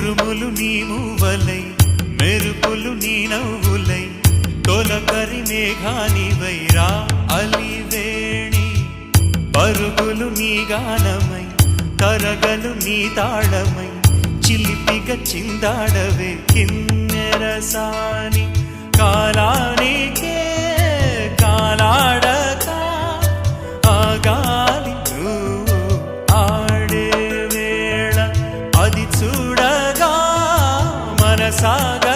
ఉరుములు నీ మూవలై మెరుపులు నీ నవ్వులై తొలకరి మేఘానివైరా అలివేణి పరుగులు నీ గానమై తరగలు నీ తాళమై చిలిపిగ చిందాడవే కిన్నెరసాని కాలానికే కాలాడక ఆగాలి నువ్వు ఆడే వేళ అది చూడగా మనసాగ